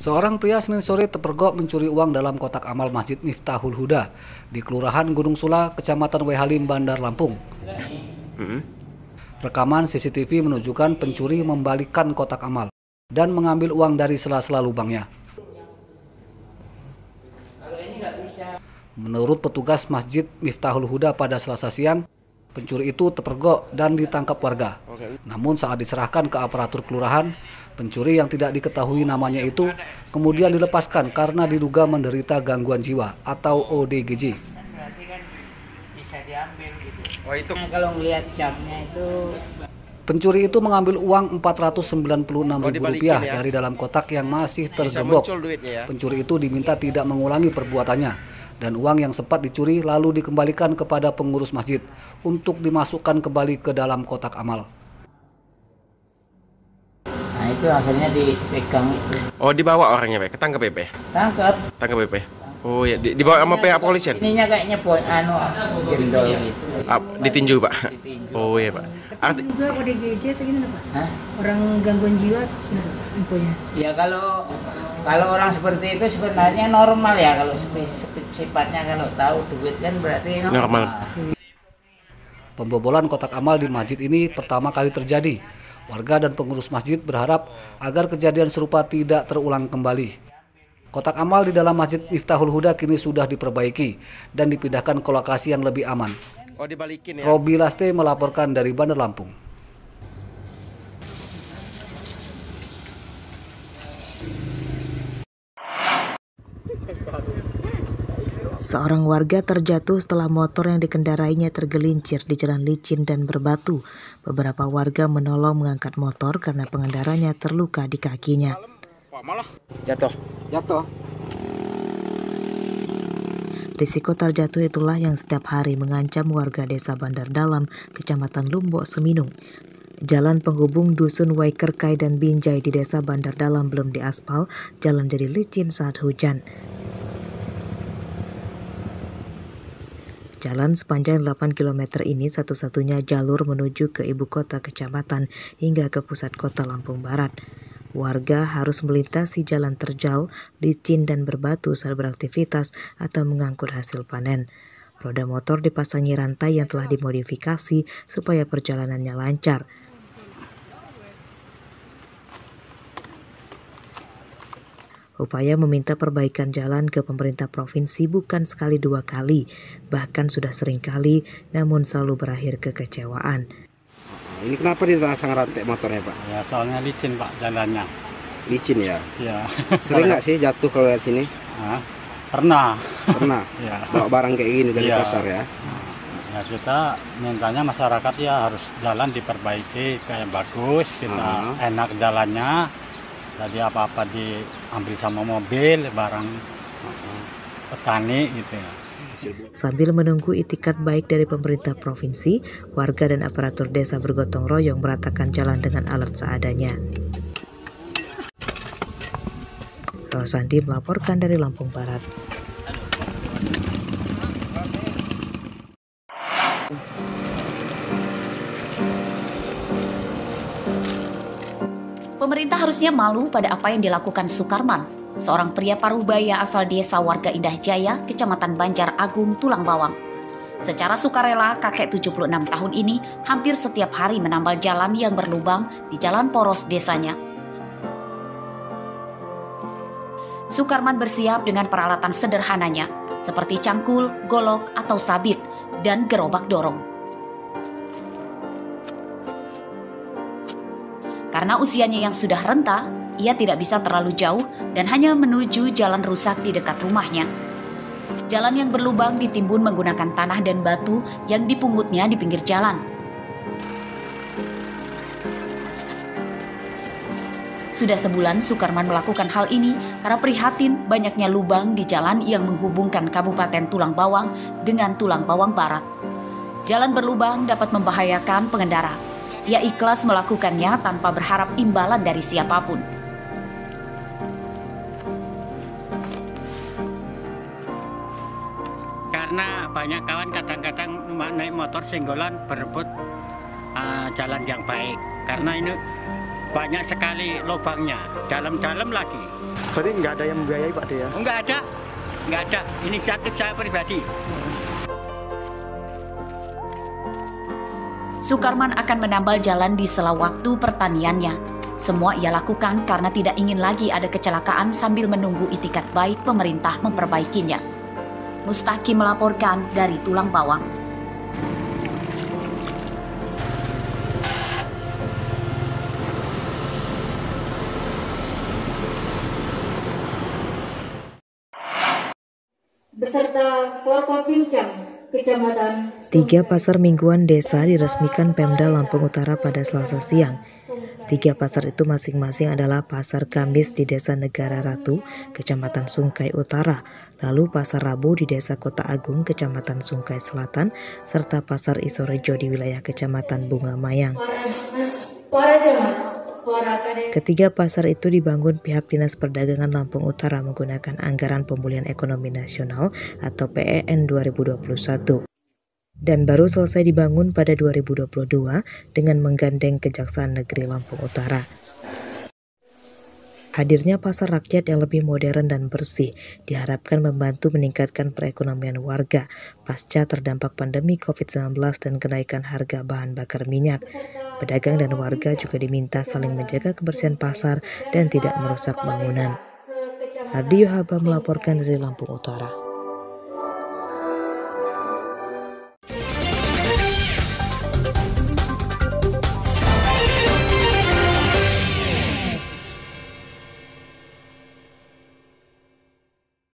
Seorang pria Senin sore terpergok mencuri uang dalam kotak amal Masjid Miftahul Huda di Kelurahan Gunung Sula, Kecamatan Wehalim, Bandar Lampung. Rekaman CCTV menunjukkan pencuri membalikkan kotak amal dan mengambil uang dari sela-sela lubangnya. Menurut petugas Masjid Miftahul Huda pada Selasa siang, pencuri itu terpergok dan ditangkap warga. Namun saat diserahkan ke aparatur kelurahan, pencuri yang tidak diketahui namanya itu kemudian dilepaskan karena diduga menderita gangguan jiwa atau ODGJ. Berarti kan bisa diambil gitu. Oh itu. Nah, kalau ngelihat jamnya itu. Pencuri itu mengambil uang Rp496.000 ya? dari dalam kotak yang masih tergembok. Ya? Pencuri itu diminta tidak mengulangi perbuatannya dan uang yang sempat dicuri lalu dikembalikan kepada pengurus masjid untuk dimasukkan kembali ke dalam kotak amal. Nah itu akhirnya dipegang itu. Oh dibawa orangnya Pak, ketangkep ya Pak? Tangkap ya Pak? Oh ya, dibawa sama pihak polisian? Ininya kayaknya jendol gitu. Ditinju Pak? Ditinju. Oh iya Pak. Juga ODGJ atau gimana Pak? Hah? Orang gangguan jiwa infonya? Ya kalau orang seperti itu sebenarnya normal ya, kalau sifatnya kalau tahu duit kan berarti normal. Pembobolan kotak amal di masjid ini pertama kali terjadi. Warga dan pengurus masjid berharap agar kejadian serupa tidak terulang kembali. Kotak amal di dalam Masjid Miftahul Huda kini sudah diperbaiki dan dipindahkan ke lokasi yang lebih aman. Oh dibalikin ya? Robi Laste melaporkan dari Bandar Lampung. Seorang warga terjatuh setelah motor yang dikendarainya tergelincir di jalan licin dan berbatu. Beberapa warga menolong mengangkat motor karena pengendaranya terluka di kakinya. Jatuh. Risiko terjatuh itulah yang setiap hari mengancam warga desa Bandar Dalam, Kecamatan Lumbok, Seminung. Jalan penghubung Dusun Waikerkai dan Binjai di desa Bandar Dalam belum diaspal, jalan jadi licin saat hujan. Jalan sepanjang 8 km ini satu-satunya jalur menuju ke ibu kota kecamatan hingga ke pusat kota Lampung Barat. Warga harus melintasi jalan terjal, licin dan berbatu saat beraktivitas atau mengangkut hasil panen. Roda motor dipasangi rantai yang telah dimodifikasi supaya perjalanannya lancar. Upaya meminta perbaikan jalan ke pemerintah provinsi bukan sekali dua kali, bahkan sudah sering kali, namun selalu berakhir kekecewaan. Ini kenapa dipasang rantai motornya Pak? Ya soalnya licin Pak jalannya. Licin ya? Ya. Sering nggak sih jatuh kalau lihat sini? Pernah. Ya. Bawa barang kayak gini dari pasar ya? Ya kita mintanya masyarakat ya harus jalan diperbaiki kayak bagus, kita enak jalannya. Jadi apa-apa diambil sama mobil, barang petani gitu ya. Sambil menunggu itikat baik dari pemerintah provinsi, warga dan aparatur desa bergotong royong meratakan jalan dengan alat seadanya. Rosandi melaporkan dari Lampung Barat. Pemerintah harusnya malu pada apa yang dilakukan Sukarman, seorang pria Parubaya asal desa Warga Indah Jaya, Kecamatan Banjar Agung, Tulang Bawang. Secara sukarela, kakek 76 tahun ini hampir setiap hari menambal jalan yang berlubang di jalan poros desanya. Sukarman bersiap dengan peralatan sederhananya, seperti cangkul, golok, atau sabit, dan gerobak dorong. Karena usianya yang sudah renta, ia tidak bisa terlalu jauh dan hanya menuju jalan rusak di dekat rumahnya. Jalan yang berlubang ditimbun menggunakan tanah dan batu yang dipungutnya di pinggir jalan. Sudah sebulan Sukarman melakukan hal ini karena prihatin banyaknya lubang di jalan yang menghubungkan Kabupaten Tulang Bawang dengan Tulang Bawang Barat. Jalan berlubang dapat membahayakan pengendara. Ia ikhlas melakukannya tanpa berharap imbalan dari siapapun. Karena banyak kawan kadang-kadang naik motor senggolan berebut jalan yang baik. Karena ini banyak sekali lubangnya, dalam-dalam lagi. Berarti nggak ada yang membiayai Pak ya? Nggak ada. Inisiatif saya pribadi. Sukarman akan menambal jalan di sela waktu pertaniannya. Semua ia lakukan karena tidak ingin lagi ada kecelakaan sambil menunggu itikat baik pemerintah memperbaikinya. Mustaqim melaporkan dari Tulang Bawang. Beserta Forkopimda Kecamatan 3 pasar mingguan desa diresmikan Pemda Lampung Utara pada Selasa siang. 3 pasar itu masing-masing adalah Pasar Kamis di Desa Negara Ratu, Kecamatan Sungkai Utara, lalu Pasar Rabu di Desa Kota Agung, Kecamatan Sungkai Selatan, serta Pasar Isorejo di wilayah Kecamatan Bunga Mayang. Ketiga pasar itu dibangun pihak Dinas Perdagangan Lampung Utara menggunakan Anggaran Pemulihan Ekonomi Nasional atau PEN 2021. Dan baru selesai dibangun pada 2022 dengan menggandeng Kejaksaan Negeri Lampung Utara. Hadirnya pasar rakyat yang lebih modern dan bersih diharapkan membantu meningkatkan perekonomian warga pasca terdampak pandemi COVID-19 dan kenaikan harga bahan bakar minyak. Pedagang dan warga juga diminta saling menjaga kebersihan pasar dan tidak merusak bangunan. Hardi Yohaba melaporkan dari Lampung Utara.